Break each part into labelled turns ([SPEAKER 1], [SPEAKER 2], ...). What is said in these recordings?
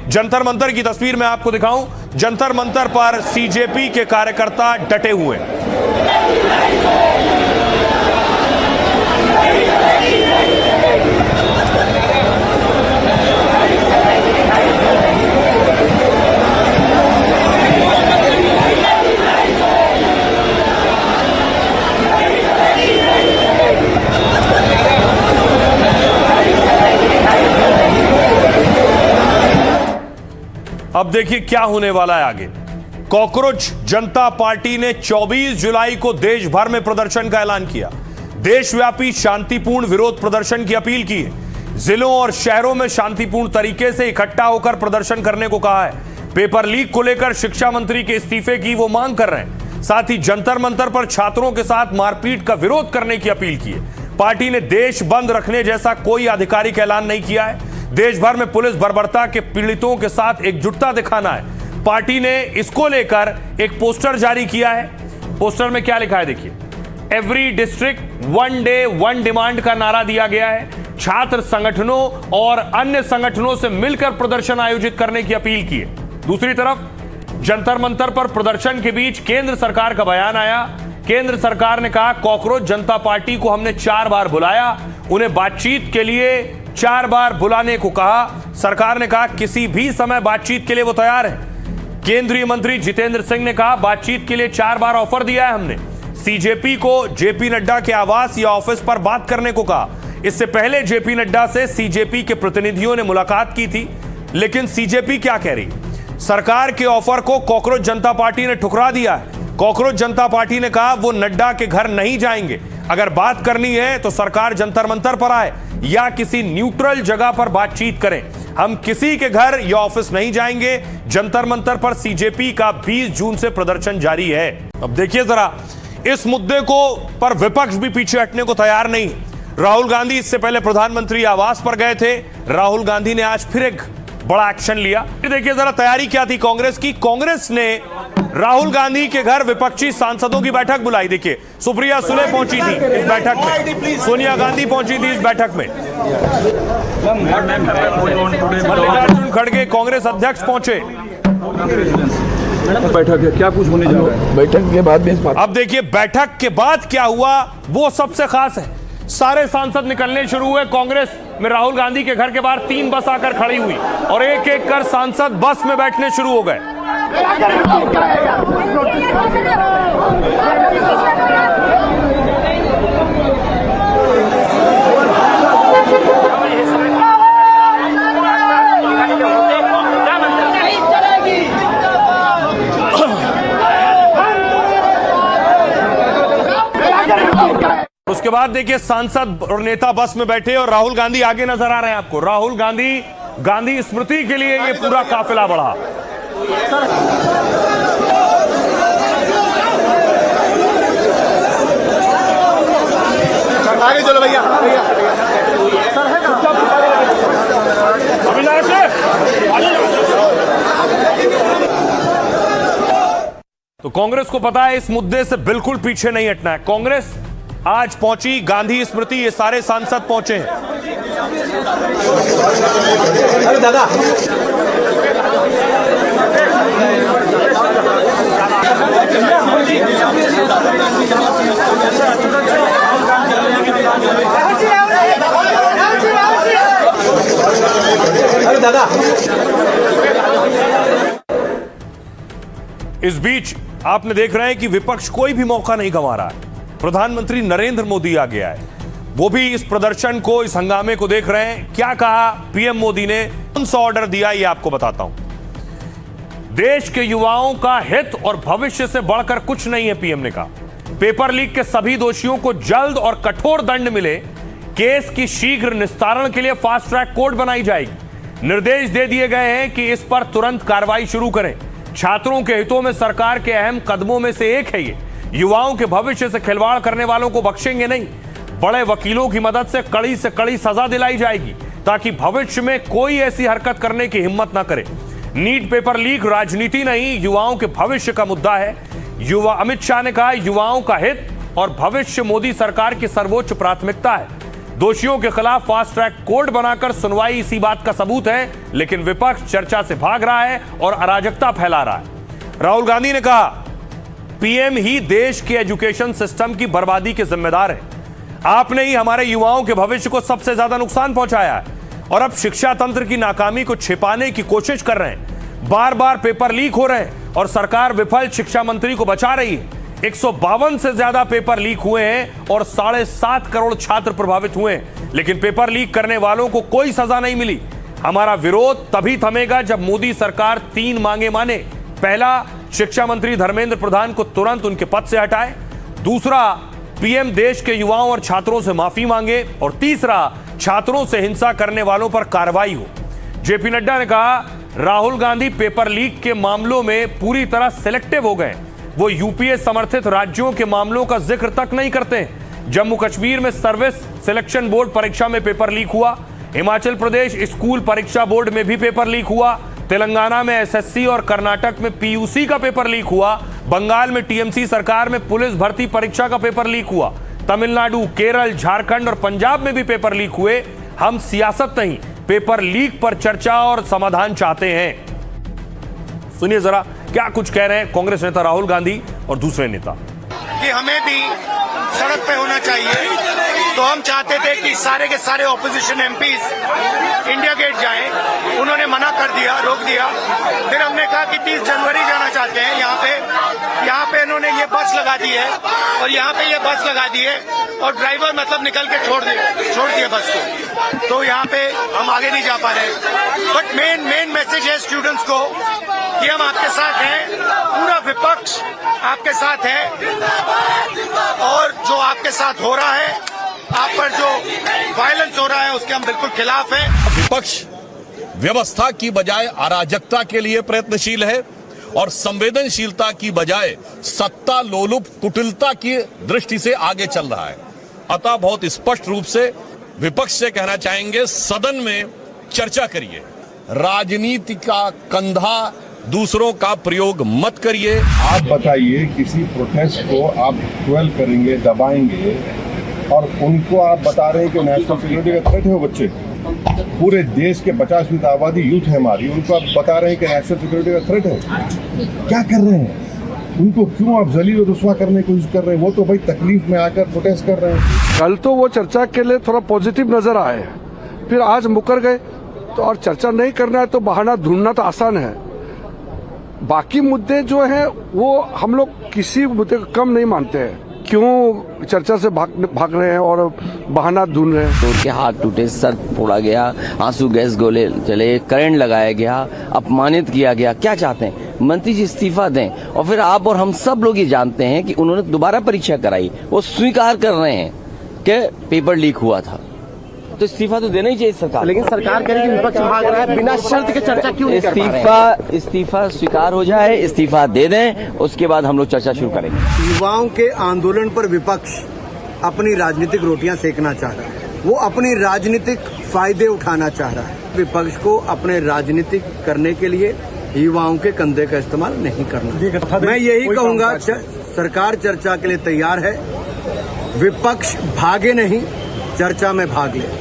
[SPEAKER 1] जंतर मंतर की तस्वीर मैं आपको दिखाऊं। जंतर मंतर पर सीजेपी के कार्यकर्ता डटे हुए हैं। अब देखिए क्या होने वाला है आगे। कॉकरोच जनता पार्टी ने 24 जुलाई को देश भर में प्रदर्शन का ऐलान किया। देशव्यापी शांतिपूर्ण विरोध प्रदर्शन की अपील की है। जिलों और शहरों में शांतिपूर्ण तरीके से इकट्ठा होकर प्रदर्शन करने को कहा है। पेपर लीक को लेकर शिक्षा मंत्री के इस्तीफे की वो मांग कर रहे हैं। साथ ही जंतर मंतर पर छात्रों के साथ मारपीट का विरोध करने की अपील की है। पार्टी ने देश बंद रखने जैसा कोई आधिकारिक ऐलान नहीं किया है। देश भर में पुलिस बर्बरता के पीड़ितों के साथ एकजुटता दिखाना है। पार्टी ने इसको लेकर एक पोस्टर जारी किया है। पोस्टर में क्या लिखा है देखिए। Every district one day one demand का नारा दिया गया है। छात्र संगठनों और अन्य संगठनों से मिलकर प्रदर्शन आयोजित करने की अपील की है। दूसरी तरफ जंतर मंतर पर प्रदर्शन के बीच केंद्र सरकार का बयान आया। केंद्र सरकार ने कहा कॉकरोच जनता पार्टी को हमने 4 बार बुलाया, उन्हें बातचीत के लिए 4 बार बुलाने को कहा। सरकार ने कहा किसी भी समय बातचीत के लिए वो तैयार है। केंद्रीय मंत्री जितेंद्र सिंह ने कहा बातचीत के लिए 4 बार ऑफर दिया है हमने। सीजेपी को जेपी नड्डा के आवास या ऑफिस पर बात करने को कहा। इससे पहले जेपी नड्डा से सीजेपी के प्रतिनिधियों ने मुलाकात की थी। लेकिन सीजेपी क्या कह रही? सरकार के ऑफर को कॉकरोच जनता पार्टी ने ठुकरा दिया है। कॉकरोच जनता पार्टी ने कहा वो नड्डा के घर नहीं जाएंगे। अगर बात करनी है तो सरकार जंतर मंतर पर आए या किसी न्यूट्रल जगह पर बातचीत करें। हम किसी के घर या ऑफिस नहीं जाएंगे। जंतर मंतर पर सीजेपी का 20 जून से प्रदर्शन जारी है। अब देखिए जरा, इस मुद्दे को पर विपक्ष भी पीछे हटने को तैयार नहीं। राहुल गांधी इससे पहले प्रधानमंत्री आवास पर गए थे। राहुल गांधी ने आज फिर एक बड़ा एक्शन लिया। देखिए जरा तैयारी क्या थी कांग्रेस की। कांग्रेस ने राहुल गांधी के घर विपक्षी सांसदों की बैठक बुलाई। देखिए सुप्रिया सुले पहुंची थी इस बैठक में, सोनिया गांधी पहुंची थी इस बैठक में, मल्लिकार्जुन खड़गे कांग्रेस अध्यक्ष पहुंचे।
[SPEAKER 2] बैठक है, क्या कुछ होने जा रहा है बैठक के बाद में?
[SPEAKER 1] अब देखिए बैठक के बाद क्या हुआ वो सबसे खास है। सारे सांसद निकलने शुरू हुए। कांग्रेस में राहुल गांधी के घर के बाहर 3 बस आकर खड़ी हुई और एक एक कर सांसद बस में बैठने शुरू हो गए। उसके बाद देखिए सांसद और नेता बस में बैठे और राहुल गांधी आगे नजर आ रहे हैं आपको। राहुल गांधी स्मृति के लिए ये पूरा काफिला बढ़ा।
[SPEAKER 3] आगे चलो भैया।
[SPEAKER 1] तो कांग्रेस को पता है इस मुद्दे से बिल्कुल पीछे नहीं हटना है। कांग्रेस आज पहुंची, गांधी स्मृति ये सारे सांसद पहुंचे हैं।
[SPEAKER 3] अरे दादा अरे दादा।
[SPEAKER 1] इस बीच आपने देख रहे हैं कि विपक्ष कोई भी मौका नहीं गंवा रहा है। प्रधानमंत्री नरेंद्र मोदी आ गया है, वो भी इस प्रदर्शन को, इस हंगामे को देख रहे हैं। क्या कहा पीएम मोदी ने, कौन सा ऑर्डर दिया, ये आपको बताता हूं। देश के युवाओं का हित और भविष्य से बढ़कर कुछ नहीं है, पीएम ने कहा। पेपर लीक के सभी दोषियों को जल्द और कठोर दंड मिले। केस की शीघ्र निस्तारण के लिए फास्ट ट्रैक कोर्ट बनाई जाएगी। निर्देश दे दिए गए हैं कि इस पर तुरंत कार्रवाई शुरू करें। छात्रों के हितों में सरकार के अहम कदमों में से एक है ये। युवाओं के भविष्य से खिलवाड़ करने वालों को बख्शेंगे नहीं। बड़े वकीलों की मदद से कड़ी सजा दिलाई जाएगी ताकि भविष्य में कोई ऐसी हरकत करने की हिम्मत ना करे। नीट पेपर लीक राजनीति नहीं, युवाओं के भविष्य का मुद्दा है। अमित शाह ने कहा युवाओं का हित और भविष्य मोदी सरकार की सर्वोच्च प्राथमिकता है। दोषियों के खिलाफ फास्ट ट्रैक कोर्ट बनाकर सुनवाई इसी बात का सबूत है, लेकिन विपक्ष चर्चा से भाग रहा है और अराजकता फैला रहा है। राहुल गांधी ने कहा, पीएम ही देश के एजुकेशन सिस्टम की बर्बादी के जिम्मेदार है। आपने ही हमारे युवाओं के भविष्य को सबसे ज्यादा नुकसान पहुंचाया है और अब शिक्षा तंत्र की नाकामी को छिपाने की कोशिश कर रहे हैं। बार बार पेपर लीक हो रहे हैं और सरकार विफल शिक्षा मंत्री को बचा रही है। 152 से ज्यादा पेपर लीक हुए हैं और 7.5 करोड़ छात्र प्रभावित हुए हैं, लेकिन पेपर लीक करने वालों को कोई सजा नहीं मिली। हमारा विरोध तभी थमेगा जब मोदी सरकार 3 मांगे माने। पहला, शिक्षा मंत्री धर्मेंद्र प्रधान को तुरंत उनके पद से हटाए। दूसरा, पीएम देश के युवाओं और छात्रों से माफी मांगे। और तीसरा, छात्रों से हिंसा करने वालों पर कार्रवाई हो। जेपी नड्डा ने कहा, राहुल गांधी पेपर लीक के मामलों में पूरी तरह सिलेक्टिव हो गए। वो यूपीए समर्थित राज्यों के मामलों का जिक्र तक नहीं करते। जम्मू कश्मीर में सर्विस सिलेक्शन बोर्ड परीक्षा में पेपर लीक हुआ। हिमाचल प्रदेश स्कूल परीक्षा बोर्ड में भी पेपर लीक हुआ। तेलंगाना में एसएससी और कर्नाटक में पीयूसी का पेपर लीक हुआ। बंगाल में टीएमसी सरकार में पुलिस भर्ती परीक्षा का पेपर लीक हुआ। तमिलनाडु, केरल, झारखंड और पंजाब में भी पेपर लीक हुए। हम सियासत नहीं, पेपर लीक पर चर्चा और समाधान चाहते हैं। सुनिए जरा क्या कुछ कह रहे हैं कांग्रेस नेता राहुल गांधी और दूसरे नेता।
[SPEAKER 4] कि हमें भी सड़क पे होना चाहिए, तो हम चाहते थे कि सारे के सारे ऑपोजिशन एमपीज इंडिया गेट जाएं। उन्होंने मना कर दिया, रोक दिया। फिर हमने कहा कि 30 जनवरी जाना चाहते हैं। यहाँ पे इन्होंने ये बस लगा दी है और यहाँ पे ये बस लगा दी है और ड्राइवर मतलब निकल के छोड़ दिए बस को। तो यहाँ पे हम आगे नहीं जा पा रहे। बट मेन मैसेज है स्टूडेंट्स को कि हम आपके साथ हैं, पूरा विपक्ष आपके साथ है और जो आपके साथ हो रहा है, आप पर जो वायलेंस हो रहा है, उसके हम बिल्कुल खिलाफ हैं।
[SPEAKER 5] विपक्ष व्यवस्था की बजाय अराजकता के लिए प्रयत्नशील है और संवेदनशीलता की बजाय सत्ता लोलुप कुटिलता की दृष्टि से आगे चल रहा है। अतः बहुत स्पष्ट रूप से विपक्ष से कहना चाहेंगे, सदन में चर्चा करिए, राजनीति का कंधा दूसरों का प्रयोग मत करिए।
[SPEAKER 6] आप बताइए, किसी प्रोटेस्ट को आप 12 करेंगे, दबाएंगे और उनको आप बता रहे हैं कि नेशनल सिक्योरिटी का थ्रेट है। वो बच्चे पूरे देश के 50% आबादी यूथ है हमारी, उनको आप बता रहे हैं कि नेशनल सिक्योरिटी का थ्रेट है। क्या कर रहे हैं? उनको क्यों आप जलील और रुस्वा करने की कोशिश कर रहे हैं? वो तो भाई तकलीफ में आकर प्रोटेस्ट कर रहे हैं।
[SPEAKER 2] कल तो वो चर्चा के लिए थोड़ा पॉजिटिव नजर आए, फिर आज मुकर गए। तो और चर्चा नहीं करना है तो बहाना ढूंढना तो आसान है। बाकी मुद्दे जो हैं वो हम लोग किसी मुद्दे को कम नहीं मानते हैं। क्यों चर्चा से भाग रहे हैं और बहाना ढूंढ रहे हैं?
[SPEAKER 7] तो उनके हाथ टूटे, सर फोड़ा गया, आंसू गैस गोले चले, करंट लगाया गया, अपमानित किया गया। क्या चाहते हैं? मंत्री जी इस्तीफा दें। और फिर आप और हम सब लोग ये जानते हैं कि उन्होंने दोबारा परीक्षा कराई, वो स्वीकार कर रहे हैं कि पेपर लीक हुआ था, तो इस्तीफा तो देना ही चाहिए सरकार।
[SPEAKER 3] लेकिन सरकार कह रही है कि विपक्ष भाग रहा है, बिना शर्त के चर्चा क्यों नहीं कर पा रहे हैं?
[SPEAKER 7] इस्तीफा स्वीकार हो जाए, इस्तीफा दे दें, उसके बाद हम लोग चर्चा शुरू करेंगे।
[SPEAKER 8] युवाओं के आंदोलन पर विपक्ष अपनी राजनीतिक रोटियां सेकना चाह रहा है। वो अपनी राजनीतिक फायदे उठाना चाह रहा है। विपक्ष को अपने राजनीतिक करने के लिए युवाओं के कंधे का इस्तेमाल नहीं करना। मैं यही कहूंगा, सरकार चर्चा के लिए तैयार है, विपक्ष भागे नहीं, चर्चा में भाग ले।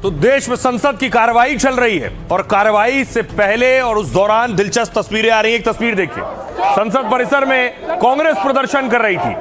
[SPEAKER 1] तो देश में संसद की कार्रवाई चल रही है और कार्रवाई से पहले और उस दौरान दिलचस्प तस्वीरें आ रही हैं। एक तस्वीर देखिए, संसद परिसर में कांग्रेस प्रदर्शन कर रही थी।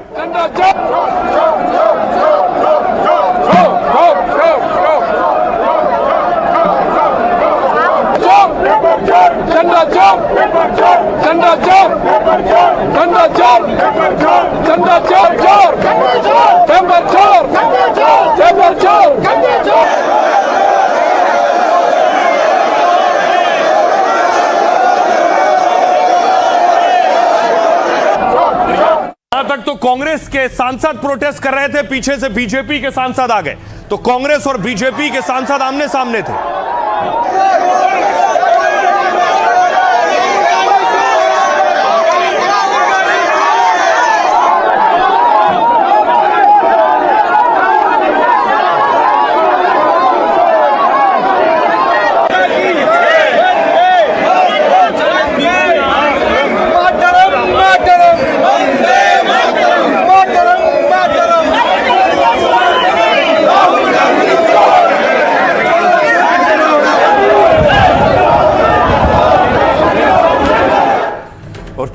[SPEAKER 1] यहां तक तो कांग्रेस के सांसद प्रोटेस्ट कर रहे थे, पीछे से बीजेपी के सांसद आ गए, तो कांग्रेस और बीजेपी के सांसद आमने सामने थे।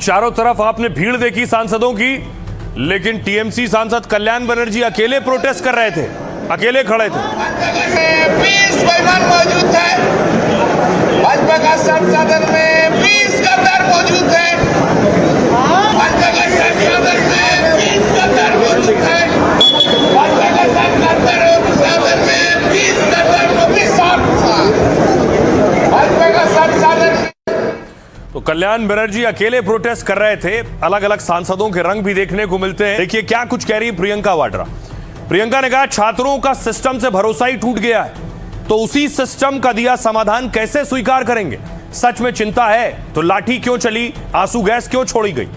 [SPEAKER 1] चारों तरफ आपने भीड़ देखी सांसदों की, लेकिन टीएमसी सांसद कल्याण बनर्जी अकेले प्रोटेस्ट कर रहे थे, अकेले खड़े थे।
[SPEAKER 9] 20 मेहमान मौजूद है, भाजपा का संसद में 20 गद्दार मौजूद है, भाजपा का संसद में 20 गद्दार मौजूद है, भाजपा का संसद में 20 गद्दार भाजपा का संसद।
[SPEAKER 1] तो कल्याण बनर्जी अकेले प्रोटेस्ट कर रहे थे, अलग अलग सांसदों के रंग भी देखने को मिलते हैं। देखिए क्या कुछ कह रही है प्रियंका वाड्रा। प्रियंका ने कहा छात्रों का सिस्टम से भरोसा ही टूट गया है, तो उसी सिस्टम का दिया समाधान कैसे स्वीकार करेंगे? सच में चिंता है तो लाठी क्यों चली, आंसू गैस क्यों छोड़ी गई?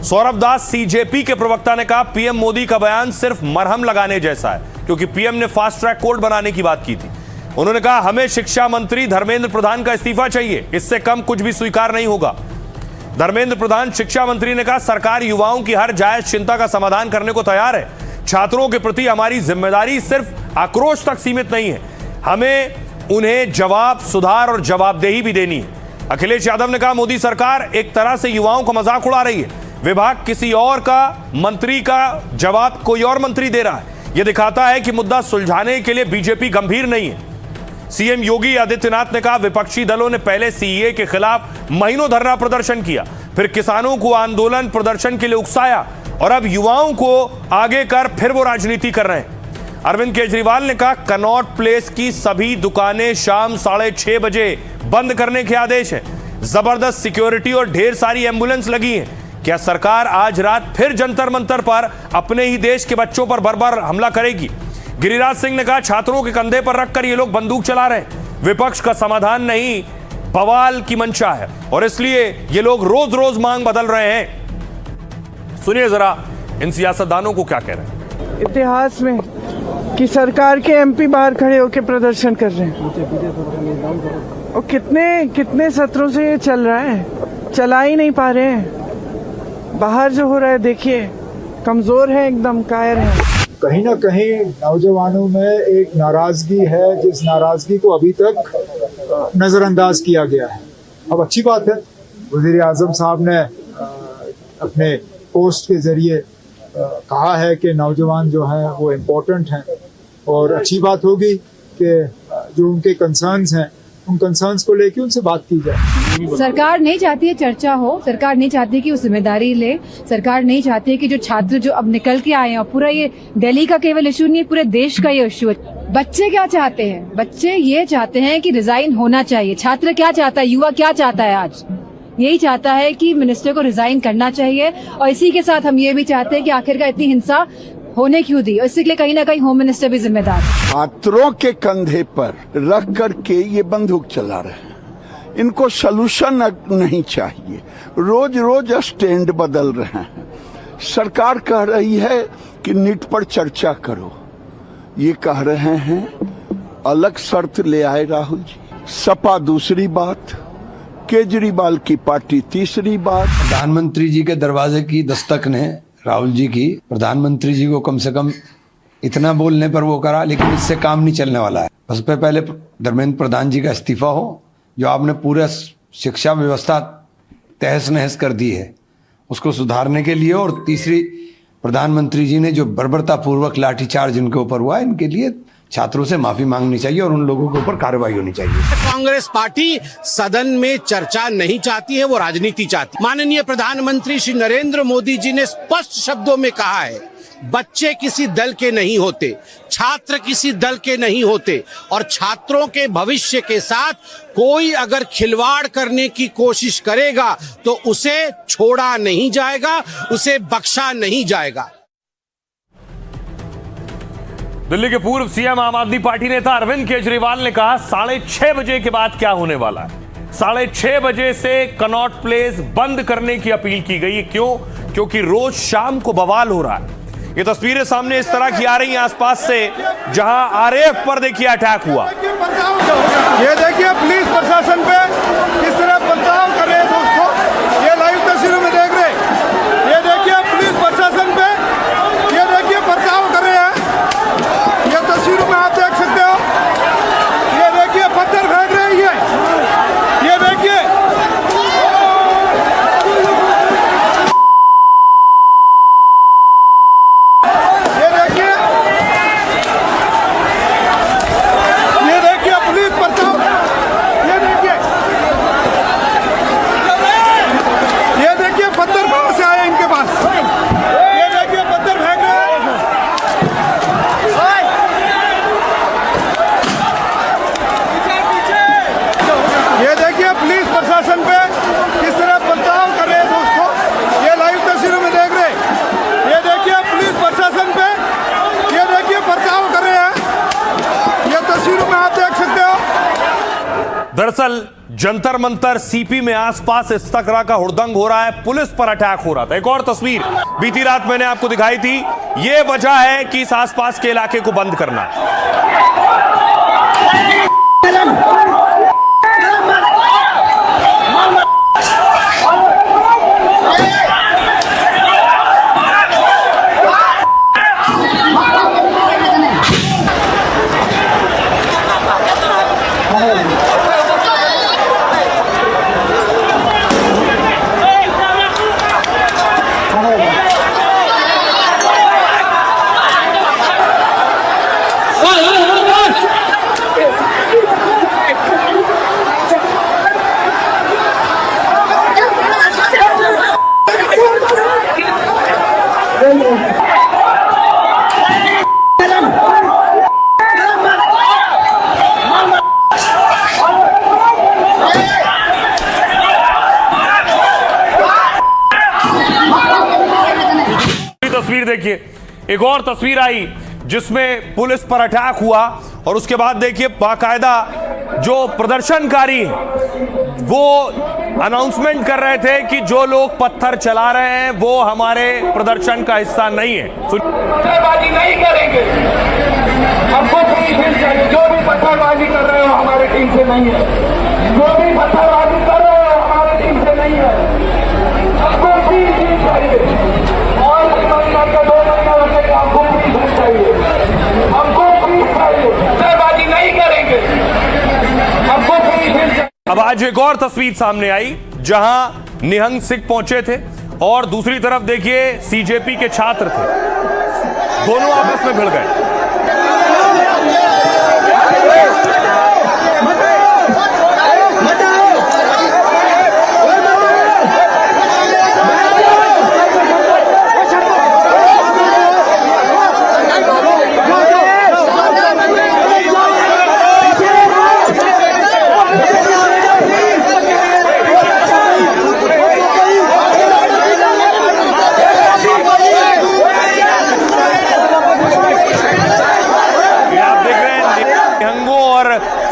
[SPEAKER 1] सौरभ दास सीजेपी के प्रवक्ता ने कहा पीएम मोदी का बयान सिर्फ मरहम लगाने जैसा है, क्योंकि पीएम ने फास्ट ट्रैक कोर्ट बनाने की बात की थी। उन्होंने कहा हमें शिक्षा मंत्री धर्मेंद्र प्रधान का इस्तीफा चाहिए, इससे कम कुछ भी स्वीकार नहीं होगा। धर्मेंद्र प्रधान शिक्षा मंत्री ने कहा सरकार युवाओं की हर जायज चिंता का समाधान करने को तैयार है। छात्रों के प्रति हमारी जिम्मेदारी सिर्फ आक्रोश तक सीमित नहीं है, हमें उन्हें जवाब, सुधार और जवाबदेही भी देनी है। अखिलेश यादव ने कहा मोदी सरकार एक तरह से युवाओं का मजाक उड़ा रही है, विभाग किसी और का, मंत्री का जवाब कोई और मंत्री दे रहा है। यह दिखाता है कि मुद्दा सुलझाने के लिए बीजेपी गंभीर नहीं है। सीएम योगी आदित्यनाथ ने कहा विपक्षी दलों ने पहले सीएए के खिलाफ महीनों धरना प्रदर्शन किया, फिर किसानों को आंदोलन प्रदर्शन के लिए उकसाया और अब युवाओं को आगे कर फिर वो राजनीति कर रहे हैं। अरविंद केजरीवाल ने कहा कनॉट प्लेस की सभी दुकानें शाम 6:30 बजे बंद करने के आदेश हैं। जबरदस्त सिक्योरिटी और ढेर सारी एम्बुलेंस लगी हैं। क्या सरकार आज रात फिर जंतर मंतर पर अपने ही देश के बच्चों पर बर्बर हमला करेगी? गिरिराज सिंह ने कहा छात्रों के कंधे पर रखकर ये लोग बंदूक चला रहे हैं। विपक्ष का समाधान नहीं, बवाल की मंशा है और इसलिए ये लोग रोज रोज मांग बदल रहे हैं। सुनिए जरा इन सियासतदानों को क्या कह रहे हैं।
[SPEAKER 10] इतिहास में कि सरकार के एमपी बाहर खड़े होकर प्रदर्शन कर रहे हैं और कितने सत्रों से ये चल रहा है, चला ही नहीं पा रहे हैं। बाहर जो हो रहा है देखिए, कमजोर है, एकदम कायर है।
[SPEAKER 11] कहीं ना कहीं नौजवानों में एक नाराजगी है, जिस नाराजगी को अभी तक नजरअंदाज किया गया है। अब अच्छी बात है, वजीर आजम साहब ने अपने पोस्ट के जरिए कहा है कि नौजवान जो हैं वो इम्पोर्टेंट हैं और अच्छी बात होगी कि जो उनके कंसर्न्स हैं उन कंसर्न्स को लेके उनसे बात की जाए।
[SPEAKER 12] सरकार नहीं चाहती है चर्चा हो, सरकार नहीं चाहती कि वो जिम्मेदारी ले, सरकार नहीं चाहती है कि जो छात्र जो अब निकल के आए हैं, पूरा ये दिल्ली का केवल इशू नहीं है, पूरे देश का ये इशू है। बच्चे क्या चाहते हैं? बच्चे ये चाहते हैं कि रिजाइन होना चाहिए। छात्र क्या चाहता है, युवा क्या चाहता है? आज यही चाहता है कि मिनिस्टर को रिजाइन करना चाहिए और इसी के साथ हम ये भी चाहते हैं कि आखिरकार इतनी हिंसा होने क्यों दी, और इसके लिए कहीं ना कहीं होम मिनिस्टर भी जिम्मेदार है।
[SPEAKER 13] छात्रों के कंधे पर रख करके ये बंदूक चला रहे हैं, इनको सलूशन नहीं चाहिए, रोज रोज स्टैंड बदल रहे हैं। सरकार कह रही है कि नीट पर चर्चा करो, ये कह रहे हैं अलग शर्त ले आए राहुल जी। सपा दूसरी बात, केजरीवाल की पार्टी तीसरी बात।
[SPEAKER 14] प्रधानमंत्री जी के दरवाजे की दस्तक ने राहुल जी की, प्रधानमंत्री जी को कम से कम इतना बोलने पर वो करा, लेकिन इससे काम नहीं चलने वाला है। बस पे पहले धर्मेंद्र प्रधान जी का इस्तीफा हो, जो आपने पूरा शिक्षा व्यवस्था तहस नहस कर दी है उसको सुधारने के लिए, और तीसरी प्रधानमंत्री जी ने जो बर्बरता पूर्वक लाठीचार्ज इनके ऊपर हुआ, इनके लिए छात्रों से माफी मांगनी चाहिए और उन लोगों के ऊपर कार्रवाई होनी चाहिए।
[SPEAKER 3] कांग्रेस पार्टी सदन में चर्चा नहीं चाहती है, वो राजनीति चाहती है। माननीय प्रधानमंत्री श्री नरेंद्र मोदी जी ने स्पष्ट शब्दों में कहा है बच्चे किसी दल के नहीं होते, छात्र किसी दल के नहीं होते, और छात्रों के भविष्य के साथ कोई अगर खिलवाड़ करने की कोशिश करेगा तो उसे छोड़ा नहीं जाएगा, उसे बख्शा नहीं जाएगा।
[SPEAKER 1] दिल्ली के पूर्व सीएम आम आदमी पार्टी नेता अरविंद केजरीवाल ने कहा 6:30 बजे के बाद क्या होने वाला है। 6:30 बजे से कनॉट प्लेस बंद करने की अपील की गई। क्यों? क्योंकि रोज शाम को बवाल हो रहा है। ये तस्वीरें सामने इस तरह की आ रही हैं आसपास से, जहां आरएएफ पर देखिए अटैक हुआ।
[SPEAKER 6] ये देखिए पुलिस प्रशासन पे किस तरह बर्ताव कर रहे हैं दोस्तों, ये लाइव तस्वीरों में देख रहे हैं। ये देखिए पुलिस प्रशासन पे ये देखिए बर्ताव कर रहे हैं, ये तस्वीरों में आप देख सकते हो। ये देखिए पत्थर फेंक रहे हैं, ये देखिए
[SPEAKER 1] दरअसल जंतर मंतर सीपी में आसपास इस तरह का हुड़दंग हो रहा है, पुलिस पर अटैक हो रहा था। एक और तस्वीर बीती रात मैंने आपको दिखाई थी। यह वजह है कि इस आसपास के इलाके को बंद करना। तस्वीर देखिए, एक और तस्वीर आई जिसमें पुलिस पर अटैक हुआ और उसके बाद देखिए बाकायदा जो प्रदर्शनकारी वो अनाउंसमेंट कर रहे थे कि जो लोग पत्थर चला रहे हैं वो हमारे प्रदर्शन का हिस्सा नहीं है।
[SPEAKER 9] पत्थरबाजी नहीं करेंगे, हमको जो भी पत्थरबाजी कर रहे हो हमारे टीम से नहीं है, जो भी पत्थरबाजी कर रहे हो हमारे टीम से नहीं है। हमको चीज चाहिए और का 2 महीना लगेगा, हमको चीज चाहिए, हमको चीज चाहिए, पत्थरबाजी नहीं करेंगे, हमको चीज।
[SPEAKER 1] अब आज एक और तस्वीर सामने आई जहां निहंग सिंह पहुंचे थे और दूसरी तरफ देखिए सीजेपी के छात्र थे, दोनों आपस में भिड़ गए।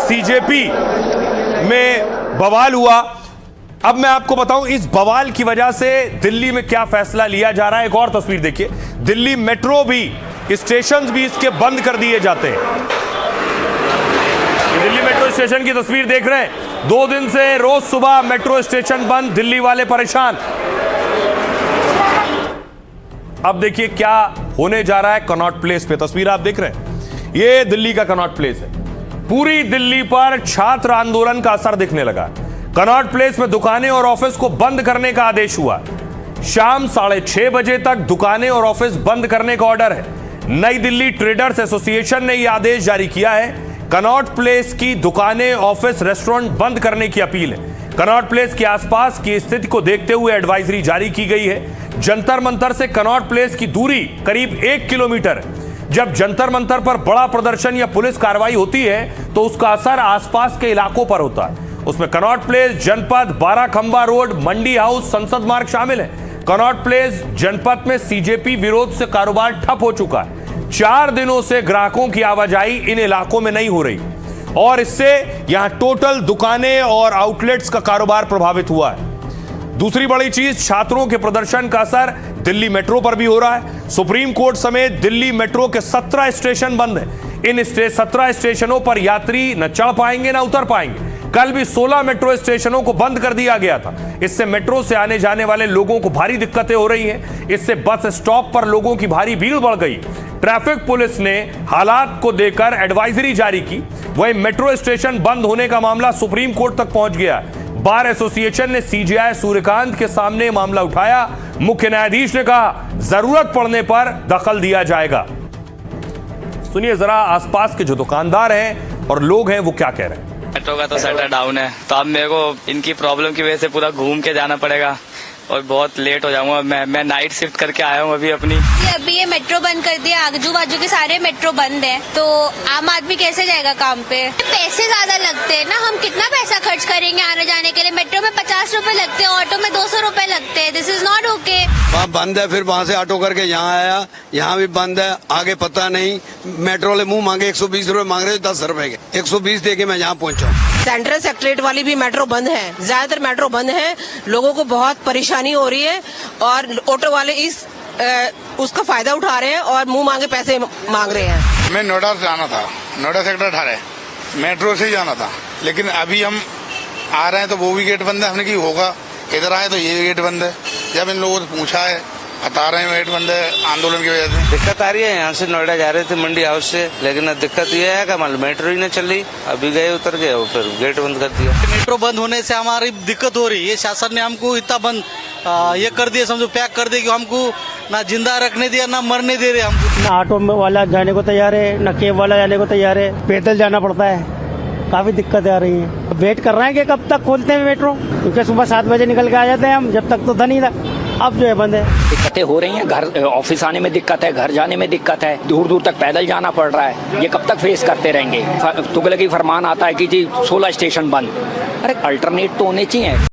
[SPEAKER 1] सीजेपी में बवाल हुआ। अब मैं आपको बताऊं इस बवाल की वजह से दिल्ली में क्या फैसला लिया जा रहा है। एक और तस्वीर देखिए, दिल्ली मेट्रो भी, स्टेशन भी इसके बंद कर दिए जाते हैं। दिल्ली मेट्रो स्टेशन की तस्वीर देख रहे हैं, 2 दिन से रोज सुबह मेट्रो स्टेशन बंद, दिल्ली वाले परेशान। अब देखिए क्या होने जा रहा है कनॉट प्लेस पे। तस्वीर आप देख रहे हैं, ये दिल्ली का कनॉट प्लेस है। पूरी दिल्ली पर छात्र आंदोलन का असर दिखने लगा। कनॉट प्लेस में दुकानें और ऑफिस को बंद करने का आदेश हुआ। शाम 6:30 बजे तक दुकानें और ऑफिस बंद करने का ऑर्डर है। नई दिल्ली ट्रेडर्स एसोसिएशन ने यह आदेश जारी किया है। कनॉट प्लेस की दुकानें, ऑफिस, रेस्टोरेंट बंद करने की अपील है। कनॉट प्लेस के आसपास की स्थिति को देखते हुए एडवाइजरी जारी की गई है। जंतर मंतर से कनॉट प्लेस की दूरी करीब 1 किलोमीटर है। जब जंतर मंतर पर बड़ा प्रदर्शन या पुलिस कार्रवाई होती है तो उसका असर आसपास के इलाकों पर होता है। उसमें कनॉट प्लेस, जनपद, 12 खंबा रोड, मंडी हाउस, संसद मार्ग शामिल है। कनॉट प्लेस जनपद में सीजेपी विरोध से कारोबार ठप हो चुका है। 4 दिनों से ग्राहकों की आवाजाही इन इलाकों में नहीं हो रही और इससे यहां टोटल दुकानें और आउटलेट्स का कारोबार प्रभावित हुआ है। दूसरी बड़ी चीज, छात्रों के प्रदर्शन का असर दिल्ली मेट्रो पर भी हो रहा है। सुप्रीम कोर्ट समेत दिल्ली मेट्रो के 17 स्टेशन बंद हैं। इन 17 स्टेशनों पर यात्री न चढ़ पाएंगे न उतर पाएंगे। कल भी 16 मेट्रो स्टेशनों को बंद कर दिया गया था। इससे मेट्रो से आने जाने वाले लोगों को भारी दिक्कतें हो रही हैं। इससे बस स्टॉप पर लोगों की भारी भीड़ बढ़ गई। ट्रैफिक पुलिस ने हालात को देखकर एडवाइजरी जारी की। वहीं मेट्रो स्टेशन बंद होने का मामला सुप्रीम कोर्ट तक पहुंच गया। बार एसोसिएशन ने सीजेआई सूर्यकांत के सामने मामला उठाया। मुख्य न्यायाधीश ने कहा जरूरत पड़ने पर दखल दिया जाएगा। सुनिए जरा आसपास के जो दुकानदार हैं और लोग हैं वो क्या कह रहे हैं।
[SPEAKER 15] मेट्रो का तो शटर डाउन है, तो अब मेरे को इनकी प्रॉब्लम की वजह से पूरा घूम के जाना पड़ेगा। और बहुत लेट हो जाऊंगा। मैं नाइट शिफ्ट करके आया हूँ अभी अपनी।
[SPEAKER 12] अभी ये मेट्रो बंद कर दिया, आजू बाजू के सारे मेट्रो बंद है, तो आम आदमी कैसे जाएगा काम पे? पैसे ज्यादा लगते हैं ना, हम कितना पैसा खर्च करेंगे आने जाने के लिए? मेट्रो में 50 रुपए लगते हैं, ऑटो में 200 रुपए लगते हैं। This is not okay.
[SPEAKER 8] वहाँ बंद है, फिर वहाँ से ऑटो करके यहाँ आया, यहाँ भी बंद है, आगे पता नहीं। मेट्रो वाले मुंह मांगे 120 रुपए मांग रहे, 10 रुपए के 120 दे के मैं यहाँ पहुँचा।
[SPEAKER 12] सेंट्रल सेक्रेटरीट वाली भी मेट्रो बंद है, ज्यादातर मेट्रो बंद है, लोगों को बहुत परेशानी हो रही है और ऑटो वाले उसका फायदा उठा रहे हैं और मुंह मांगे पैसे मांग रहे हैं।
[SPEAKER 9] मैं नोएडा से जाना था, नोएडा सेक्टर 18 मेट्रो से ही जाना था, लेकिन अभी हम आ रहे हैं तो वो भी गेट बंद है। हमने की होगा, इधर आए तो ये गेट बंद है। जब इन लोगों से पूछा है, बता रहे हैं गेट बंद है आंदोलन की वजह से।
[SPEAKER 15] दिक्कत आ रही है, यहाँ से नोएडा जा रहे थे मंडी हाउस से, लेकिन दिक्कत ये है कि मेट्रो ही नहीं चल रही। अभी गए, उतर गए और फिर गेट बंद कर दिया।
[SPEAKER 3] मेट्रो बंद होने से हमारी दिक्कत हो रही है। शासन ने हमको इतना बंद ये कर दिया, समझो पैक कर दिया कि हमको ना जिंदा रखने दिया ना मरने दे रहे हमको।
[SPEAKER 15] ना ऑटो वाला जाने को तैयार है, ना कैब वाला जाने को तैयार है, पैदल जाना पड़ता है। काफी दिक्कतें आ रही हैं। वेट कर रहे हैं कि कब तक खोलते हैं मेट्रो, क्योंकि सुबह 7 बजे निकल के आ जाते हैं हम, जब तक तो था नहीं था, अब जो है बंद है।
[SPEAKER 7] दिक्कतें हो रही हैं, घर ऑफिस आने में दिक्कत है, घर जाने में दिक्कत है, दूर दूर तक पैदल जाना पड़ रहा है। ये कब तक फेस करते रहेंगे? तुगलकी फरमान आता है कि जी 16 स्टेशन बंद। अरे अल्टरनेट तो होने चाहिए।